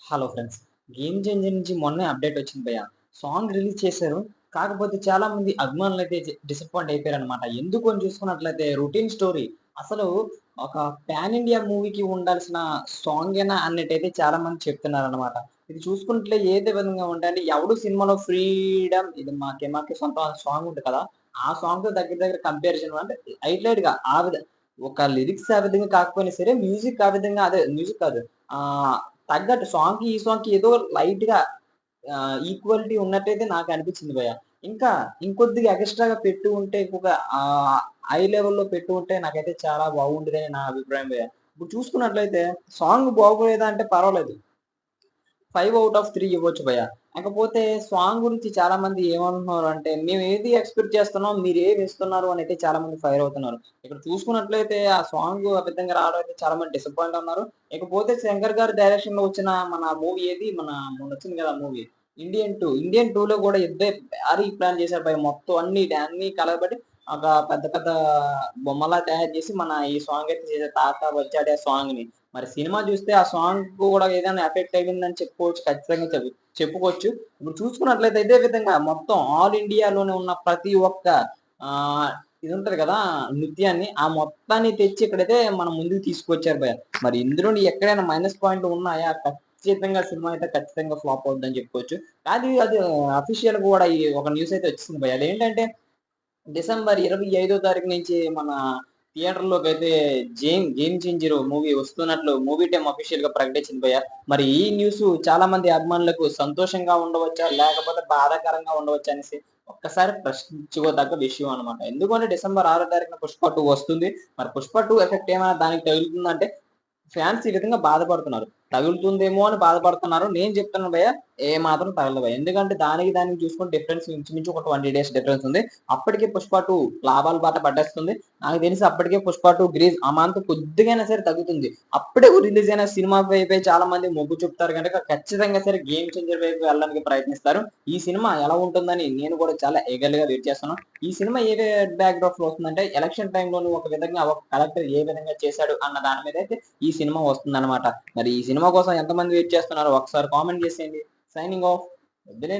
Hello friends. 'Game changer' నుంచి మొన్నే update వచ్చింది భయ్య. సాంగ్ రిలీజ్ చేశారు. కాకపోతే చాలా మంది అభిమానులైతే డిసప్పాయింట్ అయిపోయారనమాట. ఎందుకు అని చూసుకున్నట్లయితే రొటీన్ స్టోరీ. అసలు ఒక పాన్ ఇండియా మూవీకి ఉండాల్సిన సాంగేనా అన్నట్టయితే చాలా మంది చెప్తున్నారనమాట. ఇది చూసుకుంటే ఏదే విధంగా ఉంటాయంటే ఎవడు సినిమాలో ఫ్రీడమ్ ఇది మాకే మాకే సొంతం సాంగ్ ఉంది కదా! ఆ సాంగ్‌తో దగ్గర దగ్గర కంపారిజన్ అంటే హైలైట్‌గా ఒక లిరిక్స్ ఆ విధంగా కాకపోయినా సరే మ్యూజిక్ ఆ విధంగా అదే మ్యూజిక్ కాదు. ఆహ్, తగ్గట్టు సాంగ్‌కి, ఈ సాంగ్‌కి ఏదో లైట్‌గా ఈక్వాలిటీ ఉన్నట్టయితే నాకనిపించింది భయ్య. ఇంకా ఇంకొద్దిగా ఎక్స్‌ట్రాగా పెట్టి ఉంటే ఇంకొక హై లెవెల్‌లో పెట్టి ఉంటే నాకైతే చాలా బాగుండేదని నా అభిప్రాయం భయ్య. ఇప్పుడు చూసుకున్నట్లయితే సాంగ్ బాగోలేదా అంటే పర్వాలేదు. 5 ఔట్ ఆఫ్ 3 ఇవ్వచ్చు భయ్య. కాకపోతే సాంగ్ గురించి చాలా మంది ఏమంటున్నారు అంటే, మేమేది ఎక్స్‌పెక్ట్ చేస్తున్నాం, మీరేమి ఇస్తున్నారు అనైతే చాలా మంది ఫైర్ అవుతున్నారు. ఇక్కడ చూసుకున్నట్లయితే ఆ సాంగ్ ఆ విధంగా రావడం అయితే చాలా మంది డిసప్పాయింట్ అన్నారు. ఇకపోతే శంకర్ గారి డైరెక్షన్‌లో వచ్చిన మన మూవీ ఏది మన మొన్నొచ్చింది కదా మూవీ 'ఇండియన్ 2'. 'ఇండియన్ 2'లో కూడా భారీ ప్లాన్ చేశారు భయ్య. మొత్తం అన్నీ కలగబెట్టి ఒక పెద్ద పెద్ద బొమ్మలా తయారు చేసి మన ఈ సాంగ్ అయితే చేశారు. 'తాత వచ్చాడే' సాంగ్‌ని. మరి సినిమా చూస్తే ఆ సాంగ్ కూడా ఏదైనా ఎఫెక్ట్ అయిందని చెప్పుకోవచ్చు. ఖచ్చితంగా చెప్పుకోవచ్చు. ఇప్పుడు చూసుకున్నట్లయితే ఇదే విధంగా మొత్తం ఆల్ ఇండియాలోనే ఉన్న ప్రతి ఒక్క ఆహ్, ఇది ఉంటది కదా! నృత్యాన్ని ఆ మొత్తాన్ని తెచ్చి ఇక్కడైతే మన ముందుకు తీసుకొచ్చారు భయ్య. మరి ఇందులోని ఎక్కడైనా మైనస్ పాయింట్లు ఉన్నాయా? ఖచ్చితంగా సినిమా అయితే ఖచ్చితంగా ఫ్లాప్ అవుద్దని చెప్పుకోవచ్చు. అది అది అఫీషియల్‌గా కూడా ఈ ఒక న్యూస్ అయితే వచ్చింది భయ్య. అదేంటంటే డిసెంబర్ 25 తారీఖు నుంచి మన థియేటర్‌లోకైతే 'గేమ్ చేంజర్' మూవీ వస్తున్నట్లు మూవీ టైమ్ అఫీషియల్‌గా ప్రకటించింది భయ్య. మరి ఈ న్యూసు చాలా మంది అభిమానులకు సంతోషంగా ఉండవచ్చా? లేకపోతే బాధాకరంగా ఉండవచ్చా? అనేసి ఒక్కసారి ప్రశ్నించుకోదగ్గ విషయం అన్నమాట. ఎందుకంటే డిసెంబర్ 6 తారీఖున 'పుష్ప 2' వస్తుంది. మరి 'పుష్ప 2' ఎఫెక్ట్ ఏమైనా దానికి తగులుతుందంటే ఫ్యాన్స్ ఈ విధంగా బాధపడుతున్నారు. తగులుతుందేమో అని బాధపడుతున్నారు. నేను చెప్తున్నాను భయ్య ఏమాత్రం తగలదు భయ్య. ఎందుకంటే దానికి చూసుకుంటే డిఫరెన్స్ ఇంచుమించు ఒక 20 డేస్ డిఫరెన్స్ ఉంది. అప్పటికే 'పుష్ప 2' లాభాల బాట పట్టేస్తుంది. నాకు తెలిసి అప్పటికే 'పుష్ప 2' గ్రీజ్ ఆ మంత్ కొద్దిగైనా సరే తగ్గుతుంది. అప్పుడే రిలీజ్ అయిన సినిమా వైపే చాలా మంది మొగ్గు చూపుతారు గనక ఖచ్చితంగా సరే 'గేమ్ చేంజర్' వైపు వెళ్ళడానికి ప్రయత్నిస్తారు. ఈ సినిమా ఎలా ఉంటుందని నేను కూడా చాలా ఈగర్‌గా వెయిట్ చేస్తున్నాను. ఈ సినిమా ఏ బ్యాక్ డ్రాప్‌లో వస్తుందంటే ఎలక్షన్ టైమ్‌లోను ఒక విధంగా ఒక కలెక్టర్ ఏ విధంగా చేశాడు అన్న దాని మీదైతే ఈ సినిమా వస్తుందన్నమాట. మరి ఈ సినిమా కోసం ఎంతమంది వెయిట్ చేస్తున్నారో ఒకసారి కామెంట్ చేసేయండి. Signing off. వద్దులే